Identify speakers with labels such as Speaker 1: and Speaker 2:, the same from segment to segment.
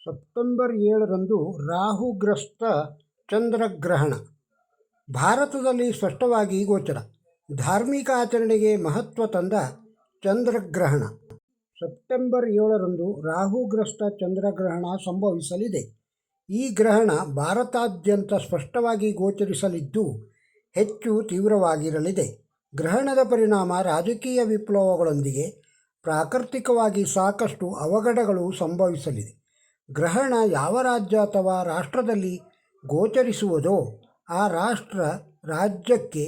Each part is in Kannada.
Speaker 1: ಸೆಪ್ಟೆಂಬರ್ 7ರಂದು ರಾಹುಗ್ರಸ್ತ ಚಂದ್ರಗ್ರಹಣ ಭಾರತದಲ್ಲಿ ಸ್ಪಷ್ಟವಾಗಿ ಗೋಚರ. ಧಾರ್ಮಿಕ ಆಚರಣೆಗೆ ಮಹತ್ವ ತಂದ ಚಂದ್ರಗ್ರಹಣ. ಸೆಪ್ಟೆಂಬರ್ 7ರಂದು ರಾಹುಗ್ರಸ್ತ ಚಂದ್ರಗ್ರಹಣ ಸಂಭವಿಸಲಿದೆ. ಈ ಗ್ರಹಣ ಭಾರತಾದ್ಯಂತ ಸ್ಪಷ್ಟವಾಗಿ ಗೋಚರಿಸಲಿದ್ದು ಹೆಚ್ಚು ತೀವ್ರವಾಗಿರಲಿದೆ. ಗ್ರಹಣದ ಪರಿಣಾಮ ರಾಜಕೀಯ ವಿಪ್ಲವಗಳೊಂದಿಗೆ ಪ್ರಾಕೃತಿಕವಾಗಿ ಸಾಕಷ್ಟು ಅವಘಡಗಳು ಸಂಭವಿಸಲಿದೆ. ಗ್ರಹಣ ಯಾವ ರಾಜ್ಯ ಅಥವಾ ರಾಷ್ಟ್ರದಲ್ಲಿ ಗೋಚರಿಸುವುದೋ ಆ ರಾಜ್ಯಕ್ಕೆ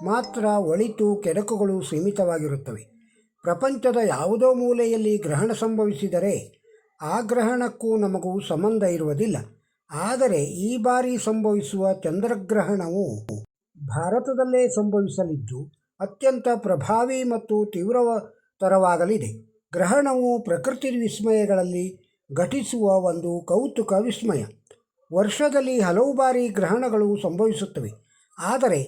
Speaker 1: ಮಾತ್ರ ಒಳಿತು ಕೆಡುಕುಗಳು ಸೀಮಿತವಾಗಿರುತ್ತವೆ. ಪ್ರಪಂಚದ ಯಾವುದೋ ಮೂಲೆಯಲ್ಲಿ ಗ್ರಹಣ ಸಂಭವಿಸಿದರೆ ಆ ಗ್ರಹಣಕ್ಕೂ ನಮಗೂ ಸಂಬಂಧ ಇರುವುದಿಲ್ಲ. ಆದರೆ ಈ ಬಾರಿ ಸಂಭವಿಸುವ ಚಂದ್ರಗ್ರಹಣವು ಭಾರತದಲ್ಲೇ ಸಂಭವಿಸಲಿದ್ದು ಅತ್ಯಂತ ಪ್ರಭಾವಿ ಮತ್ತು ತೀವ್ರತರವಾಗಲಿದೆ. ಗ್ರಹಣವು ಪ್ರಕೃತಿ ವಿಸ್ಮಯಗಳಲ್ಲಿ ಘಟಿಸುವ ಒಂದು ಕೌತುಕ ವಿಸ್ಮಯ. ವರ್ಷದಲ್ಲಿ ಹಲವು ಬಾರಿ ಗ್ರಹಣಗಳು ಸಂಭವಿಸುತ್ತವೆ. ಆದರೆ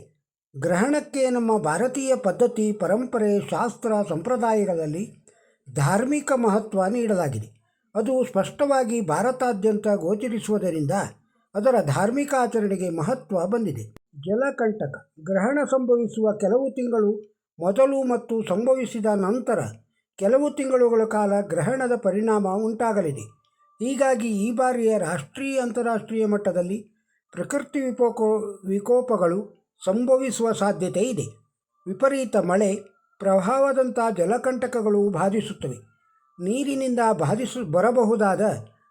Speaker 1: ಗ್ರಹಣಕ್ಕೆ ನಮ್ಮ ಭಾರತೀಯ ಪದ್ಧತಿ, ಪರಂಪರೆ, ಶಾಸ್ತ್ರ, ಸಂಪ್ರದಾಯಗಳಲ್ಲಿ ಧಾರ್ಮಿಕ ಮಹತ್ವ ನೀಡಲಾಗಿದೆ. ಅದು ಸ್ಪಷ್ಟವಾಗಿ ಭಾರತಾದ್ಯಂತ ಗೋಚರಿಸುವುದರಿಂದ ಅದರ ಧಾರ್ಮಿಕ ಆಚರಣೆಗೆ ಮಹತ್ವ ಬಂದಿದೆ. ಜಲಕಂಟಕ. ಗ್ರಹಣ ಸಂಭವಿಸುವ ಕೆಲವು ತಿಂಗಳು ಮೊದಲು ಮತ್ತು ಸಂಭವಿಸಿದ ನಂತರ ಕೆಲವು ತಿಂಗಳುಗಳ ಕಾಲ ಗ್ರಹಣದ ಪರಿಣಾಮ ಉಂಟಾಗಲಿದೆ. ಹೀಗಾಗಿ ಈ ಬಾರಿಯ ರಾಷ್ಟ್ರೀಯ ಅಂತಾರಾಷ್ಟ್ರೀಯ ಮಟ್ಟದಲ್ಲಿ ಪ್ರಕೃತಿ ವಿಕೋಪಗಳು ಸಂಭವಿಸುವ ಸಾಧ್ಯತೆ ಇದೆ. ವಿಪರೀತ ಮಳೆ, ಪ್ರವಾಹದಂಥ ಜಲಕಂಟಕಗಳು ಬಾಧಿಸುತ್ತವೆ. ನೀರಿನಿಂದ ಬರಬಹುದಾದ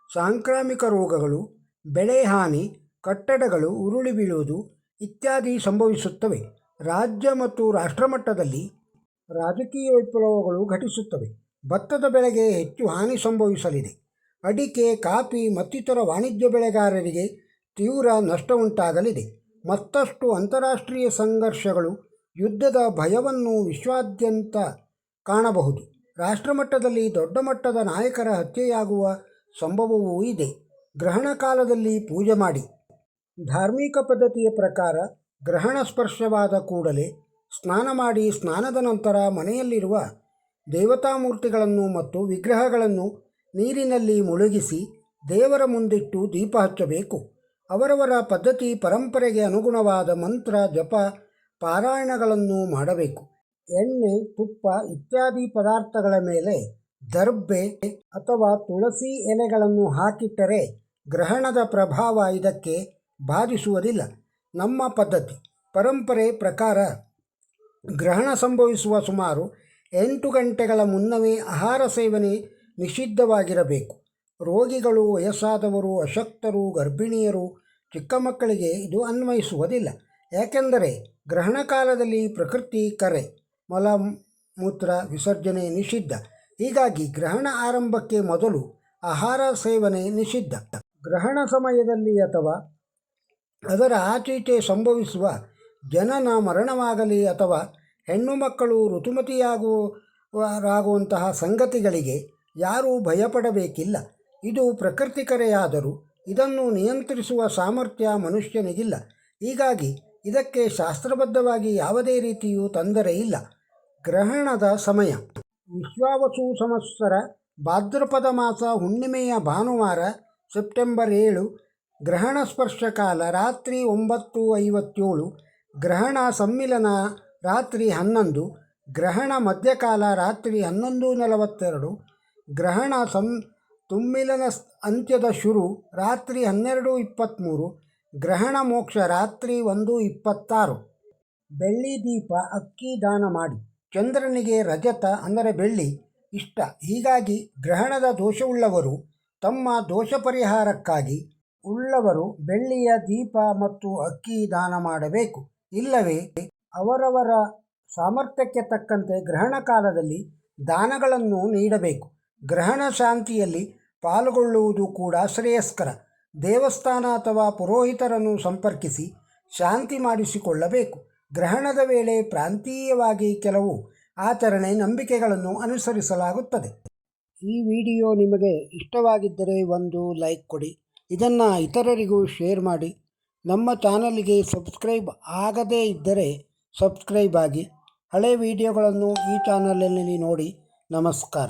Speaker 1: ಸಾಂಕ್ರಾಮಿಕ ರೋಗಗಳು, ಬೆಳೆ ಹಾನಿ, ಕಟ್ಟಡಗಳು ಉರುಳಿ ಬೀಳುವುದು ಇತ್ಯಾದಿ ಸಂಭವಿಸುತ್ತವೆ. ರಾಜ್ಯ ಮತ್ತು ರಾಷ್ಟ್ರಮಟ್ಟದಲ್ಲಿ ರಾಜಕೀಯ ವಿಪ್ಲವಗಳು ಘಟಿಸುತ್ತವೆ. ಭತ್ತದ ಬೆಳೆಗೆ ಹೆಚ್ಚು ಹಾನಿ ಸಂಭವಿಸಲಿದೆ. ಅಡಿಕೆ, ಕಾಫಿ ಮತ್ತಿತರ ವಾಣಿಜ್ಯ ಬೆಳೆಗಾರರಿಗೆ ತೀವ್ರ ನಷ್ಟ ಉಂಟಾಗಲಿದೆ. ಮತ್ತಷ್ಟು ಅಂತಾರಾಷ್ಟ್ರೀಯ ಸಂಘರ್ಷಗಳು, ಯುದ್ಧದ ಭಯವನ್ನು ವಿಶ್ವಾದ್ಯಂತ ಕಾಣಬಹುದು. ರಾಷ್ಟ್ರಮಟ್ಟದಲ್ಲಿ ದೊಡ್ಡ ಮಟ್ಟದ ನಾಯಕರ ಹತ್ಯೆಯಾಗುವ ಸಂಭವವೂ ಇದೆ. ಗ್ರಹಣ ಕಾಲದಲ್ಲಿ ಪೂಜೆ ಮಾಡಿ. ಧಾರ್ಮಿಕ ಪದ್ಧತಿಯ ಪ್ರಕಾರ ಗ್ರಹಣ ಸ್ಪರ್ಶವಾದ ಕೂಡಲೇ ಸ್ನಾನ ಮಾಡಿ, ಸ್ನಾನದ ನಂತರ ಮನೆಯಲ್ಲಿರುವ ದೇವತಾಮೂರ್ತಿಗಳನ್ನು ಮತ್ತು ವಿಗ್ರಹಗಳನ್ನು ನೀರಿನಲ್ಲಿ ಮುಳುಗಿಸಿ ದೇವರ ಮುಂದಿಟ್ಟು ದೀಪ ಹಚ್ಚಬೇಕು. ಅವರವರ ಪದ್ಧತಿ, ಪರಂಪರೆಗೆ ಅನುಗುಣವಾದ ಮಂತ್ರ, ಜಪ, ಪಾರಾಯಣಗಳನ್ನು ಮಾಡಬೇಕು. ಎಣ್ಣೆ, ತುಪ್ಪ ಇತ್ಯಾದಿ ಪದಾರ್ಥಗಳ ಮೇಲೆ ದರ್ಬೆ ಅಥವಾ ತುಳಸಿ ಎಲೆಗಳನ್ನು ಹಾಕಿಟ್ಟರೆ ಗ್ರಹಣದ ಪ್ರಭಾವ ಇದಕ್ಕೆ ಬಾಧಿಸುವುದಿಲ್ಲ. ನಮ್ಮ ಪದ್ಧತಿ, ಪರಂಪರೆ ಪ್ರಕಾರ ಗ್ರಹಣ ಸಂಭವಿಸುವ ಸುಮಾರು 8 ಗಂಟೆಗಳ ಮುನ್ನವೇ ಆಹಾರ ಸೇವನೆ ನಿಷಿದ್ಧವಾಗಿರಬೇಕು. ರೋಗಿಗಳು, ವಯಸ್ಸಾದವರು, ಅಶಕ್ತರು, ಗರ್ಭಿಣಿಯರು, ಚಿಕ್ಕ ಮಕ್ಕಳಿಗೆ ಇದು ಅನ್ವಯಿಸುವುದಿಲ್ಲ. ಯಾಕೆಂದರೆ ಗ್ರಹಣ ಕಾಲದಲ್ಲಿ ಪ್ರಕೃತಿ ಕರೆ, ಮಲಮೂತ್ರ ವಿಸರ್ಜನೆ ನಿಷಿದ್ಧ. ಹೀಗಾಗಿ ಗ್ರಹಣ ಆರಂಭಕ್ಕೆ ಮೊದಲು ಆಹಾರ ಸೇವನೆ ನಿಷಿದ್ಧ. ಗ್ರಹಣ ಸಮಯದಲ್ಲಿ ಅಥವಾ ಅದರ ಆಚೀಚೆ ಸಂಭವಿಸುವ ಜನನ ಮರಣವಾಗಲಿ ಅಥವಾ ಹೆಣ್ಣು ಮಕ್ಕಳು ಋತುಮತಿಯಾಗುವಂತಹ ಸಂಗತಿಗಳಿಗೆ ಯಾರೂ ಭಯಪಡಬೇಕಿಲ್ಲ. ಇದು ಪ್ರಕೃತಿ ಕರೆಯಾದರೂ ಇದನ್ನು ನಿಯಂತ್ರಿಸುವ ಸಾಮರ್ಥ್ಯ ಮನುಷ್ಯನಿಗಿಲ್ಲ. ಹೀಗಾಗಿ ಇದಕ್ಕೆ ಶಾಸ್ತ್ರಬದ್ಧವಾಗಿ ಯಾವುದೇ ರೀತಿಯೂ ತೊಂದರೆ ಇಲ್ಲ. ಗ್ರಹಣದ ಸಮಯ: ವಿಶ್ವಾವಸು ಸಂವತ್ಸರ ಭಾದ್ರಪದ ಮಾಸ ಹುಣ್ಣಿಮೆಯ ಭಾನುವಾರ ಸೆಪ್ಟೆಂಬರ್ 7. ಗ್ರಹಣ ಸ್ಪರ್ಶ ಕಾಲ ರಾತ್ರಿ 9:57. ಗ್ರಹಣ ಸಮ್ಮಿಲನ ರಾತ್ರಿ 11. ಗ್ರಹಣ ಮಧ್ಯಕಾಲ ರಾತ್ರಿ 11:42. ಗ್ರಹಣ ತುಮ್ಮಿಲನ ಅಂತ್ಯದ ಶುರು ರಾತ್ರಿ 12:23. ಗ್ರಹಣ ಮೋಕ್ಷ ರಾತ್ರಿ 1:26. ಬೆಳ್ಳಿ ದೀಪ, ಅಕ್ಕಿ ದಾನ ಮಾಡಿ. ಚಂದ್ರನಿಗೆ ರಜತ ಅಂದರೆ ಬೆಳ್ಳಿ ಇಷ್ಟ. ಹೀಗಾಗಿ ಗ್ರಹಣದ ದೋಷವುಳ್ಳವರು ತಮ್ಮ ದೋಷ ಪರಿಹಾರಕ್ಕಾಗಿ ಬೆಳ್ಳಿಯ ದೀಪ ಮತ್ತು ಅಕ್ಕಿ ದಾನ ಮಾಡಬೇಕು. ಇಲ್ಲವೇ ಅವರವರ ಸಾಮರ್ಥ್ಯಕ್ಕೆ ತಕ್ಕಂತೆ ಗ್ರಹಣ ಕಾಲದಲ್ಲಿ ದಾನಗಳನ್ನು ನೀಡಬೇಕು. ಗ್ರಹಣ ಶಾಂತಿಯಲ್ಲಿ ಪಾಲ್ಗೊಳ್ಳುವುದು ಕೂಡ ಶ್ರೇಯಸ್ಕರ. ದೇವಸ್ಥಾನ ಅಥವಾ ಪುರೋಹಿತರನ್ನು ಸಂಪರ್ಕಿಸಿ ಶಾಂತಿ ಮಾಡಿಸಿಕೊಳ್ಳಬೇಕು. ಗ್ರಹಣದ ವೇಳೆ ಪ್ರಾಂತೀಯವಾಗಿ ಕೆಲವು ಆಚರಣೆ, ನಂಬಿಕೆಗಳನ್ನು ಅನುಸರಿಸಲಾಗುತ್ತದೆ. ಈ ವಿಡಿಯೋ ನಿಮಗೆ ಇಷ್ಟವಾಗಿದ್ದರೆ ಒಂದು ಲೈಕ್ ಕೊಡಿ. ಇದನ್ನು ಇತರರಿಗೂ ಶೇರ್ ಮಾಡಿ. ನಮ್ಮ ಚಾನಲ್ಗೆ ಸಬ್ಸ್ಕ್ರೈಬ್ ಆಗದೇ ಇದ್ದರೆ ಸಬ್ಸ್ಕ್ರೈಬ್ ಆಗಿ. ಹಳೆ ವಿಡಿಯೋಗಳನ್ನು ಈ ಚಾನಲಲ್ಲಿ ನೋಡಿ. ನಮಸ್ಕಾರ.